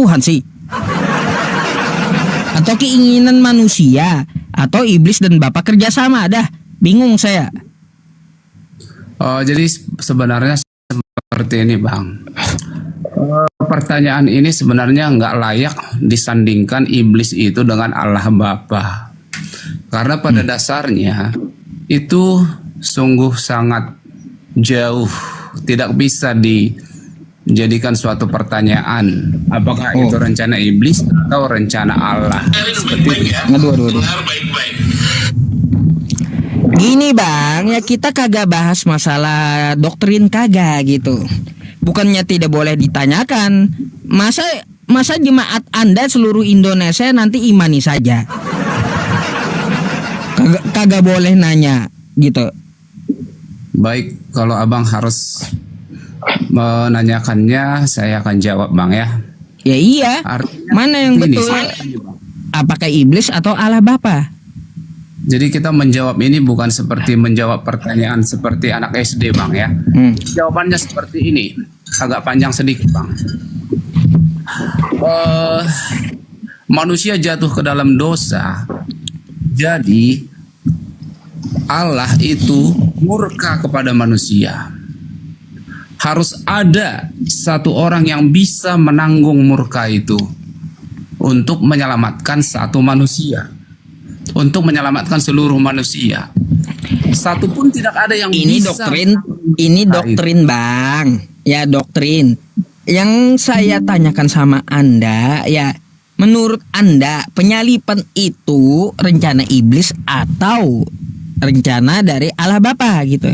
Tuhan sih? Atau keinginan manusia? Atau iblis dan Bapa kerjasama? Dah bingung saya. Oh, jadi sebenarnya seperti ini Bang. Pertanyaan ini sebenarnya nggak layak disandingkan iblis itu dengan Allah Bapa. Karena pada dasarnya itu sungguh sangat jauh, tidak bisa dijadikan suatu pertanyaan apakah itu rencana iblis atau rencana Allah. Seperti itu. Aduh. Gini Bang, ya kita kagak bahas masalah doktrin kagak gitu. Bukannya tidak boleh ditanyakan. Masa jemaat Anda seluruh Indonesia nanti imani saja? Kagak boleh nanya gitu. Baik, kalau Abang harus menanyakannya, saya akan jawab Bang ya. Ya iya. Mana yang betul? Apakah iblis atau Allah Bapa? Jadi kita menjawab ini bukan seperti menjawab pertanyaan seperti anak SD Bang ya. Jawabannya seperti ini, agak panjang sedikit Bang. Manusia jatuh ke dalam dosa, jadi Allah itu murka kepada manusia. Harus ada satu orang yang bisa menanggung murka itu untuk menyelamatkan satu manusia, untuk menyelamatkan seluruh manusia. Satu pun tidak ada yang bisa. Ini doktrin Bang. Ya doktrin. Yang saya tanyakan sama Anda, ya menurut Anda penyalipan itu rencana iblis atau rencana dari Allah Bapa gitu?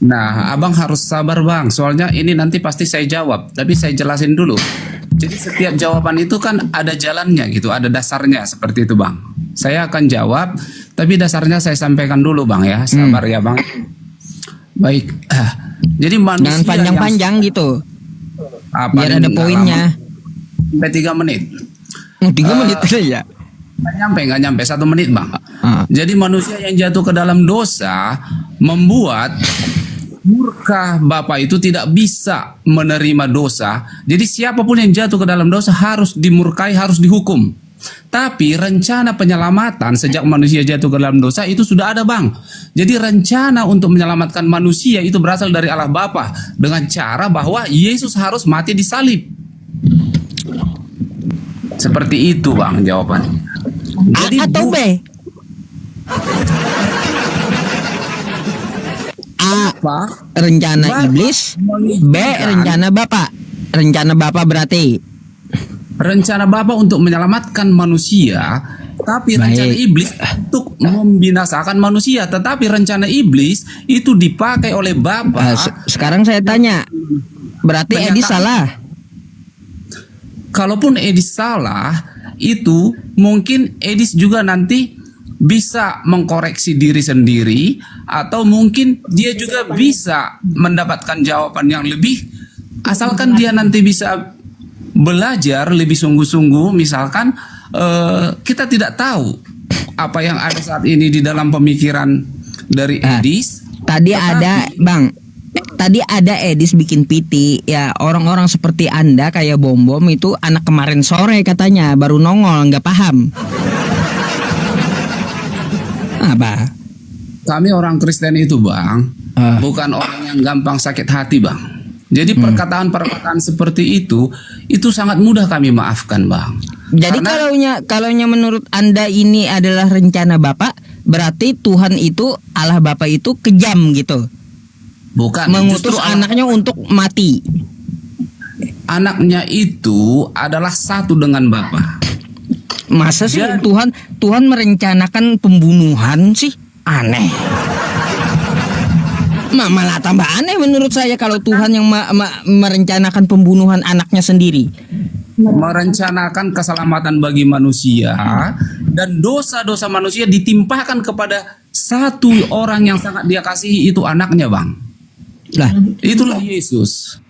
Nah, Abang harus sabar Bang, soalnya ini nanti pasti saya jawab, tapi saya jelasin dulu. Jadi setiap jawaban itu kan ada jalannya gitu, ada dasarnya seperti itu Bang. Saya akan jawab, tapi dasarnya saya sampaikan dulu Bang ya, sabar ya Bang. Baik, jadi manusia jangan panjang-panjang gitu, biar ada poinnya. Sampai 3 menit. 3 menit ya? Nggak nyampe 1 menit Bang. Jadi manusia yang jatuh ke dalam dosa membuat murka Bapa itu tidak bisa menerima dosa. Jadi siapapun yang jatuh ke dalam dosa harus dimurkai, harus dihukum. Tapi rencana penyelamatan sejak manusia jatuh ke dalam dosa itu sudah ada Bang. Jadi rencana untuk menyelamatkan manusia itu berasal dari Allah Bapa dengan cara bahwa Yesus harus mati di salib. Seperti itu Bang jawabannya. Jadi A atau B? A rencana iblis, B rencana Bapa. Rencana Bapa berarti rencana Bapa untuk menyelamatkan manusia, tapi rencana iblis untuk membinasakan manusia. Tetapi rencana iblis itu dipakai oleh Bapa. Sekarang saya tanya, berarti Edis salah? Kalaupun Edis salah, itu mungkin Edis juga nanti bisa mengkoreksi diri sendiri, atau mungkin dia juga bisa mendapatkan jawaban yang lebih, asalkan dia nanti bisa belajar lebih sungguh-sungguh. Misalkan kita tidak tahu apa yang ada saat ini di dalam pemikiran dari Edis. Tadi ada Edis bikin PT ya, orang-orang seperti Anda kayak Bom itu anak kemarin sore katanya baru nongol, nggak paham. Apa? Kami orang Kristen itu Bang, bukan orang yang gampang sakit hati Bang. Jadi perkataan-perkataan seperti itu sangat mudah kami maafkan Bang. Jadi kalaunya menurut Anda ini adalah rencana Bapak, berarti Tuhan itu, Allah Bapa itu kejam gitu. Bukan, mengutus anaknya untuk mati. Anaknya itu adalah satu dengan Bapa. Masa sih Tuhan merencanakan pembunuhan sih? Aneh. Malah tambah aneh menurut saya kalau Tuhan yang merencanakan pembunuhan anaknya sendiri. Merencanakan keselamatan bagi manusia, dan dosa-dosa manusia ditimpahkan kepada satu orang yang sangat dia kasihi, itu anaknya Bang. Lah, itulah Yesus.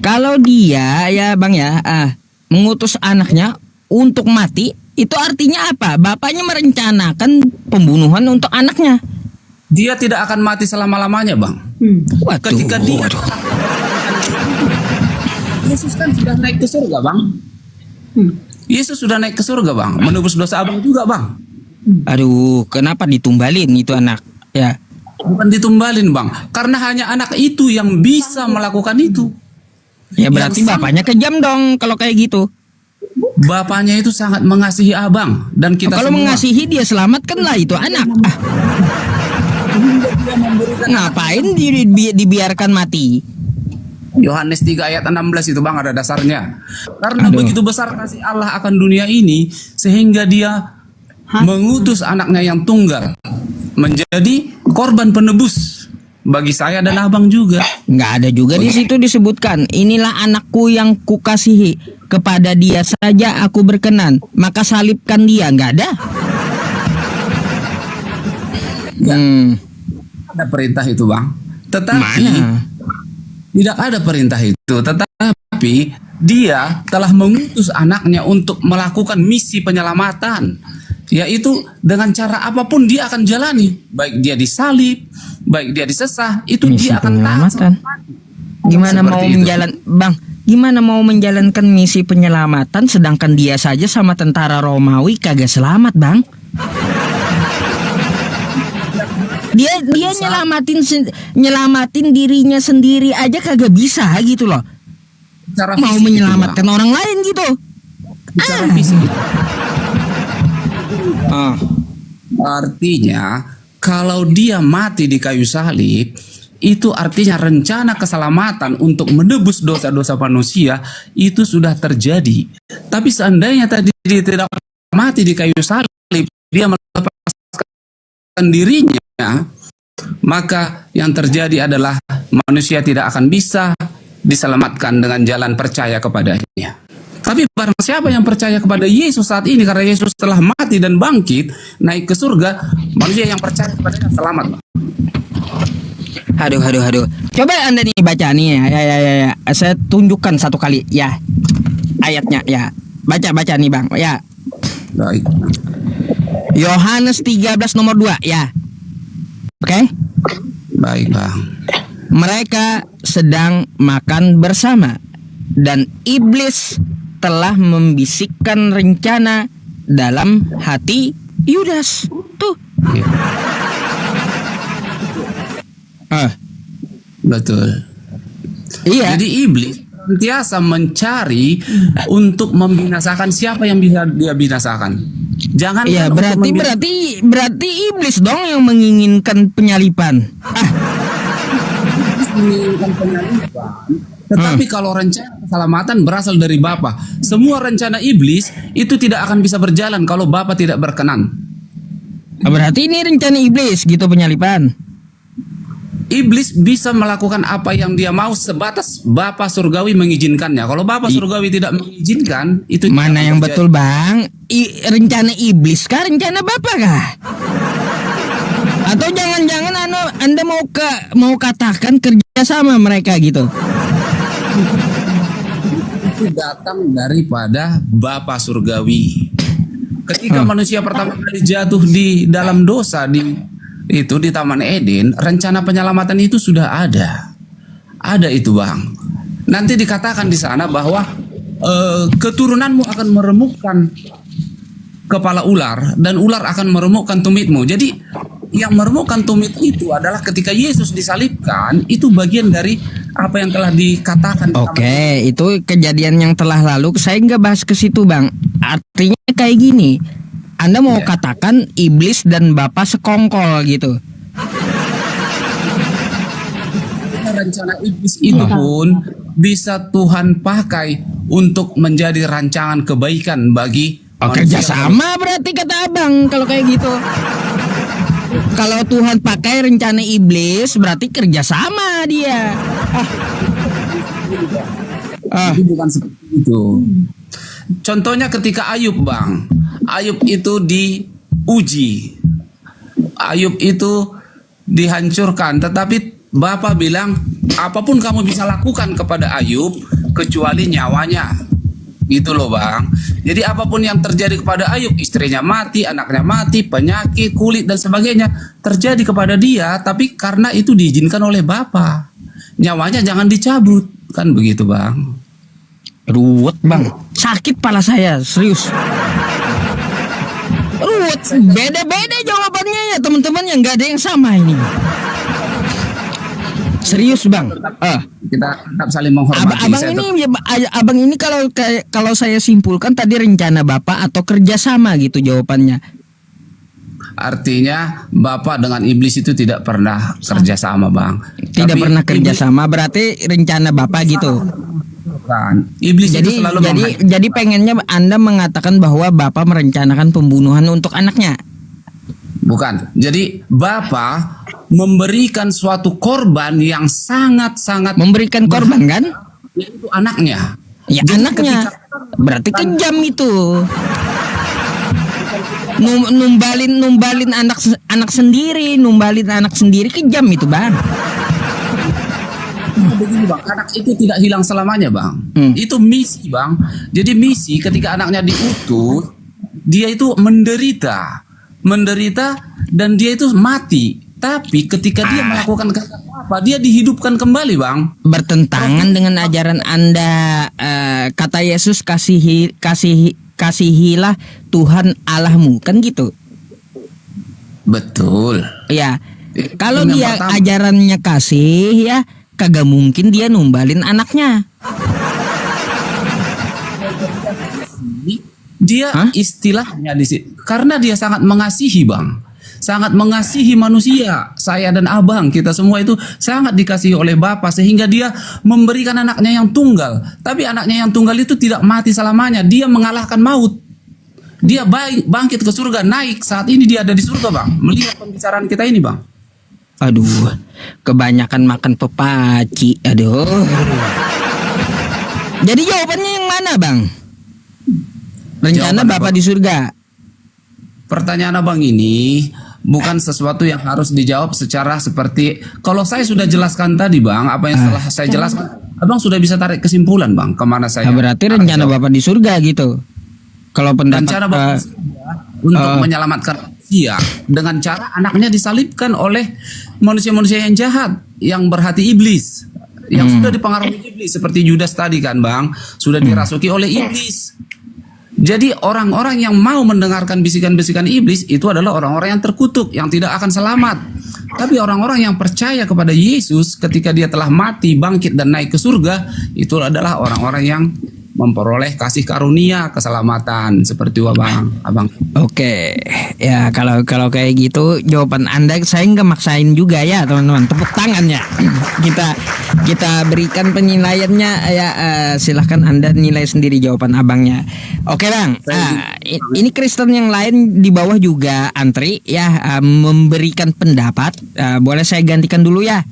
Kalau dia ya Bang ya, mengutus anaknya untuk mati, itu artinya apa? Bapaknya merencanakan pembunuhan untuk anaknya. Dia tidak akan mati selama-lamanya Bang. Ketika dia Yesus kan sudah naik ke surga Bang. Yesus sudah naik ke surga bang, menebus dosa abang juga bang. Aduh, kenapa ditumbalin itu anak? Ya. Bukan ditumbalin bang, karena hanya anak itu yang bisa melakukan itu. Ya berarti bapaknya kejam dong kalau kayak gitu. Bapaknya itu sangat mengasihi abang dan kita Kalau semua. mengasihi dia selamatkanlah itu anak. Ngapain dibiarkan mati? Yohanes 3 ayat 16 itu bang ada dasarnya. Karena begitu besar kasih Allah akan dunia ini sehingga dia mengutus anaknya yang tunggal menjadi korban penebus bagi saya dan abang juga. Nggak ada juga di situ disebutkan. Inilah anakku yang kukasihi, kepada dia saja aku berkenan, maka salibkan dia. Nggak ada. Ada perintah itu bang. Tetapi Mana? tidak ada perintah itu. Tetapi dia telah mengutus anaknya untuk melakukan misi penyelamatan. Yaitu dengan cara apapun dia akan jalani. Baik dia disalib, baik dia disesah, itu Misi dia akan taat. penyelamatan. Gimana Seperti mau itu. Bang? Gimana mau menjalankan misi penyelamatan sedangkan dia saja sama tentara Romawi kagak selamat, Bang? Dia nyelamatin dirinya sendiri aja kagak bisa gitu loh. Secara Mau fisik menyelamatkan itu, Bang. orang lain gitu. Secara fisik itu. Ah. Artinya kalau dia mati di kayu salib, itu artinya rencana keselamatan untuk menebus dosa-dosa manusia itu sudah terjadi. Tapi seandainya tadi dia tidak mati di kayu salib, dia melepaskan dirinya, maka yang terjadi adalah manusia tidak akan bisa diselamatkan dengan jalan percaya kepadanya. Tapi barang siapa yang percaya kepada Yesus saat ini, karena Yesus telah mati dan bangkit naik ke surga, manusia yang percaya kepadanya selamat. Aduh. Coba Anda nih baca nih ya. Saya tunjukkan satu kali ya ayatnya ya. Baca nih Bang ya. Baik. Yohanes 13 nomor 2 ya. Oke? Baik bang. Mereka sedang makan bersama dan iblis telah membisikkan rencana dalam hati Yudas. Tuh. Ya. Betul. Iya. Jadi iblis senantiasa mencari untuk membinasakan siapa yang bisa dia binasakan. Jangan Iya, berarti iblis dong yang menginginkan penyalipan. menginginkan penyaliban. Tetapi kalau rencana keselamatan berasal dari Bapa, semua rencana iblis itu tidak akan bisa berjalan kalau Bapa tidak berkenan. Berarti ini rencana iblis gitu penyalipan. Iblis bisa melakukan apa yang dia mau sebatas Bapa surgawi mengizinkannya. Kalau Bapa surgawi tidak mengizinkan, itu Mana tidak yang terjadi. betul Bang? Rencana iblis kah? Rencana Bapak kah? Atau jangan-jangan Anda mau katakan kerja sama mereka gitu? Itu datang daripada Bapa surgawi. Ketika manusia pertama kali jatuh di dalam dosa di Taman Eden, rencana penyelamatan itu sudah ada. Ada itu bang. Nanti dikatakan di sana bahwa keturunanmu akan meremukkan kepala ular dan ular akan meremukkan tumitmu. Jadi yang meremukkan tumit itu adalah ketika Yesus disalibkan, itu bagian dari apa yang telah dikatakan. Oke, itu kejadian yang telah lalu. Saya nggak bahas ke situ Bang. Artinya kayak gini. Anda mau katakan iblis dan Bapak sekongkol gitu. Rencana iblis itu pun bisa Tuhan pakai untuk menjadi rancangan kebaikan bagi kerjasama berarti kata Abang kalau kayak gitu. Kalau Tuhan pakai rencana iblis berarti kerjasama dia. Itu bukan seperti itu. Contohnya ketika Ayub bang, Ayub itu diuji, Ayub itu dihancurkan, tetapi Bapak bilang apapun kamu bisa lakukan kepada Ayub kecuali nyawanya, gitu loh bang. Jadi apapun yang terjadi kepada Ayub, istrinya mati, anaknya mati, penyakit, kulit dan sebagainya terjadi kepada dia, tapi karena itu diizinkan oleh Bapak, nyawanya jangan dicabut, kan begitu bang. Ruwet bang, sakit pala saya, serius. Ruwet, beda-beda jawabannya ya teman-teman, yang nggak ada yang sama ini. Serius bang. Kita tetap saling menghormati. Abang ini kalau saya simpulkan tadi rencana bapak atau kerjasama gitu jawabannya. Artinya Bapak dengan iblis itu tidak pernah kerjasama, Bang. Tidak pernah kerjasama, berarti rencana bapak gitu. Kan. Iblis itu selalu jadi pengennya Anda mengatakan bahwa bapak merencanakan pembunuhan untuk anaknya. Bukan. Jadi Bapak memberikan suatu korban yang sangat-sangat memberikan korban kan? Yaitu anaknya. Ya jadi anaknya. Berarti kejam itu. Numbalin anak sendiri, kejam itu, Bang. Begini, Bang, anak itu tidak hilang selamanya, Bang. Itu misi, Bang. Jadi misi ketika anaknya diutus, dia itu menderita dan dia itu mati. Tapi ketika dia melakukan apa, dia dihidupkan kembali, Bang. Bertentangan dengan ajaran Anda. Kata Yesus, kasihilah Tuhan Allahmu, kan gitu. Betul. Ya. Kalau dia ajarannya kasih ya, kagak mungkin dia numbalin anaknya. Dia istilahnya di sini karena dia sangat mengasihi, Bang. Sangat mengasihi manusia. Saya dan Abang, kita semua itu sangat dikasihi oleh Bapa sehingga dia memberikan anaknya yang tunggal. Tapi anaknya yang tunggal itu tidak mati selamanya. Dia mengalahkan maut. Dia bangkit ke surga, naik. Saat ini dia ada di surga, Bang. Melihat pembicaraan kita ini, Bang. Aduh, kebanyakan makan pepaci. Aduh. Jadi jawabannya yang mana, Bang? Rencana Bapak di surga. Pertanyaan Abang ini bukan sesuatu yang harus dijawab secara seperti kalau saya sudah jelaskan tadi, Bang, apa yang setelah saya jelaskan, Abang sudah bisa tarik kesimpulan, Bang, kemana saya. Berarti rencana Bapak di surga gitu. Kalau pendapat rencana Bapak untuk menyelamatkan manusia dengan cara anaknya disalibkan oleh manusia-manusia yang jahat, yang berhati iblis, yang sudah dipengaruhi iblis seperti Judas tadi kan, Bang, sudah dirasuki oleh iblis. Jadi orang-orang yang mau mendengarkan bisikan-bisikan iblis itu adalah orang-orang yang terkutuk, yang tidak akan selamat. Tapi orang-orang yang percaya kepada Yesus ketika dia telah mati, bangkit dan naik ke surga, itu adalah orang-orang yang memperoleh kasih karunia keselamatan seperti itu, Abang. Oke, ya kalau kayak gitu jawaban Anda saya nggak maksain juga ya teman-teman. Tepuk tangannya. Kita berikan penilaiannya ya. Silahkan Anda nilai sendiri jawaban abangnya. Oke, Bang. Ini Kristen yang lain di bawah juga antri ya memberikan pendapat. Boleh saya gantikan dulu ya.